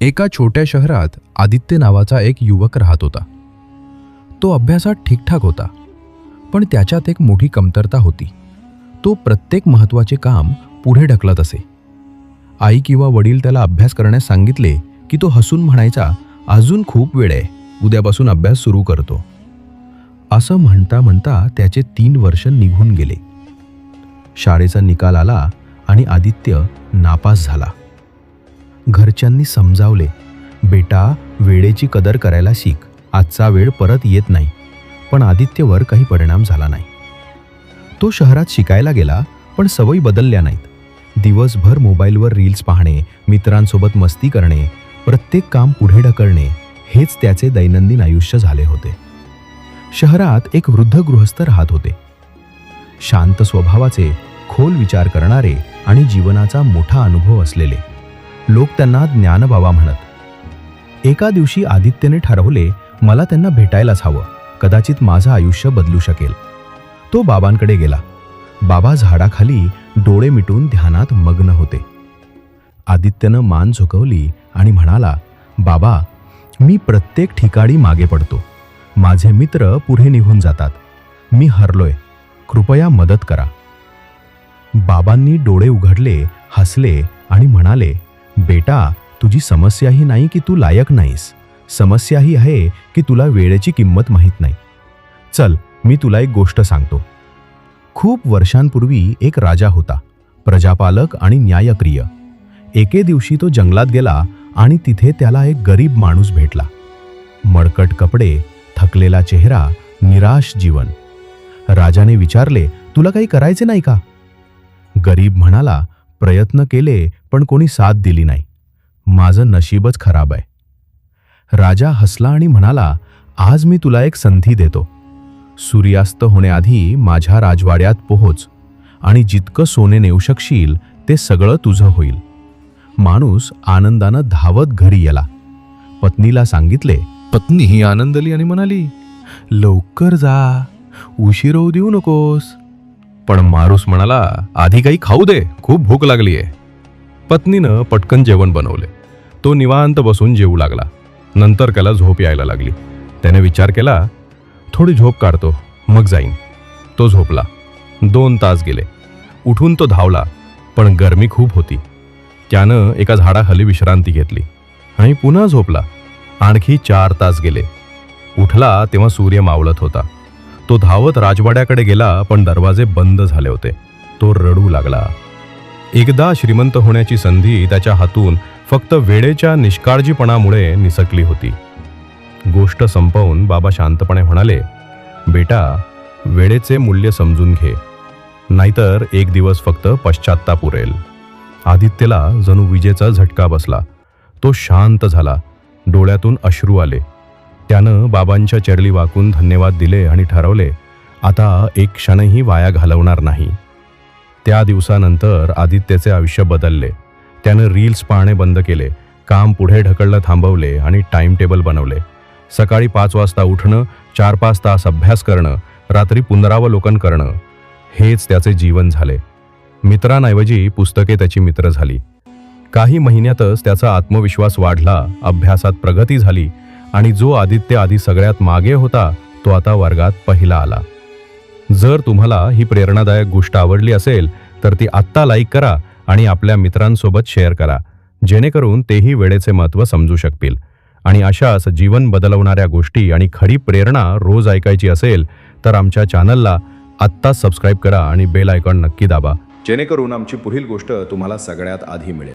एका छोट्या शहरात आदित्य नावाचा एक युवक राहत होता. तो अभ्यासात ठीकठाक होता, पण त्याच्यात एक मोठी कमतरता होती. तो प्रत्येक महत्त्वाचे काम पुढे ढकलत असे. आई किंवा वडील त्याला अभ्यास करण्यास सांगितले की तो हसून म्हणायचा, अजून खूप वेळ आहे, उद्यापासून अभ्यास सुरू करतो. असं म्हणता म्हणता त्याचे 3 वर्ष निघून गेले. शाळेचा निकाल आला आणि आदित्य नापास झाला. घरच्यांनी समजावले, बेटा वेळेची कदर करायला शिक, आजचा वेळ परत येत नाही. पण आदित्यवर काही परिणाम झाला नाही. तो शहरात शिकायला गेला, पण सवयी बदलल्या नाहीत. दिवसभर मोबाईलवर रील्स पाहणे, मित्रांसोबत मस्ती करणे, प्रत्येक काम पुढे ढकलणे, हेच त्याचे दैनंदिन आयुष्य झाले होते. शहरात एक वृद्ध गृहस्थ राहत होते. शांत स्वभावाचे, खोल विचार करणारे आणि जीवनाचा मोठा अनुभव असलेले. लोक त्यांना ज्ञानबाबा म्हणत. एका दिवशी आदित्यने ठरवले, मला त्यांना भेटायलाच हवं, कदाचित माझं आयुष्य बदलू शकेल. तो बाबांकडे गेला. बाबा झाडाखाली डोळे मिटून ध्यानात मग्न होते. आदित्यनं मान झुकवली आणि म्हणाला, बाबा, मी प्रत्येक ठिकाणी मागे पडतो. माझे मित्र पुढे निघून जातात. मी हरलोय, कृपया मदत करा. बाबांनी डोळे उघडले, हसले आणि म्हणाले, बेटा, तुझी समस्या ही नाही की तू लायक नाहीस. समस्या ही आहे की तुला वेळेची किंमत माहीत नाही. चल, मी तुला एक गोष्ट सांगतो. खूप वर्षांपूर्वी एक राजा होता, प्रजापालक आणि न्यायप्रिय. एके दिवशी तो जंगलात गेला आणि तिथे त्याला एक गरीब माणूस भेटला. मळकट कपडे, थकलेला चेहरा, निराश जीवन. राजाने विचारले, तुला काही करायचे नाही का? गरीब म्हणाला, प्रयत्न केले पण कोणी साथ दिली नाही. माझं नशीबच खराब आहे. राजा हसला आणि म्हणाला, आज मी तुला एक संधी देतो. सूर्यास्त होण्याआधी माझ्या राजवाड्यात पोहोच आणि जितकं सोने नेऊ शकशील ते सगळं तुझं होईल. माणूस आनंदानं धावत घरी गेला. पत्नीला सांगितले. पत्नी ही आनंदली आणि म्हणाली, लवकर जा, उशीर होऊ देऊ नकोस. पण माणूस म्हणाला, आधी काही खाऊ दे, खूप भूक लागली आहे. पत्नीनं पटकन जेवण बनवले. तो निवांत बसून जेवू लागला. नंतर त्याला झोप यायला लागली. त्याने विचार केला, थोडी झोप काढतो, मग जाईन. तो झोपला. 2 तास गेले. उठून तो धावला, पण गरमी खूप होती. त्यानं एका झाडाखाली विश्रांती घेतली आणि पुन्हा झोपला. आणखी 4 तास गेले. उठला तेव्हा सूर्य मावळत होता. तो धावत राजवाड्याकडे गेला, पण दरवाजे बंद झाले होते. तो रडू लागला. एकदा श्रीमंत होण्याची संधी त्याच्या हातून फक्त वेळेच्या निष्काळजीपणामुळे निसटली होती. गोष्ट संपवून बाबा शांतपणे म्हणाले, बेटा, वेळेचे मूल्य समजून घे, नाहीतर एक दिवस फक्त पश्चात्ताप उरेल. आदित्यला जणू विजेचा झटका बसला. तो शांत झाला. डोळ्यातून अश्रू आले. त्यानं बाबांच्या चरणी वाकून धन्यवाद दिले आणि ठरवले, आता एक क्षणही वाया घालवणार नाही. त्या दिवसानंतर आदित्यचे आयुष्य बदलले. त्यानं रील्स पाहणे बंद केले, काम पुढे ढकलणं थांबवले आणि टाइम टेबल बनवले. सकाळी 5 वाजता उठणं, 4-5 तास अभ्यास करणं, रात्री पुनरावलोकन करणं, हेच त्याचे जीवन झाले. मित्रांऐवजी पुस्तके त्याची मित्र झाली. काही महिन्यातच त्याचा आत्मविश्वास वाढला, अभ्यासात प्रगती झाली आणि जो आदित्य आधी सगळ्यात मागे होता तो आता वर्गात पहिला आला. जर तुम्हाला ही प्रेरणादायक गोष्ट आवडली असेल तर ती आत्ता लाईक करा आणि आपल्या मित्रांसोबत शेअर करा, जेणेकरून तेही वेळेचे महत्त्व समजू शकतील. आणि अशाच जीवन बदलवणाऱ्या गोष्टी आणि खरी प्रेरणा रोज ऐकायची असेल तर आमच्या चॅनलला आत्ताच सबस्क्राईब करा आणि बेल आयकॉन नक्की दाबा, जेणेकरून आमची पुढील गोष्ट तुम्हाला सगळ्यात आधी मिळेल.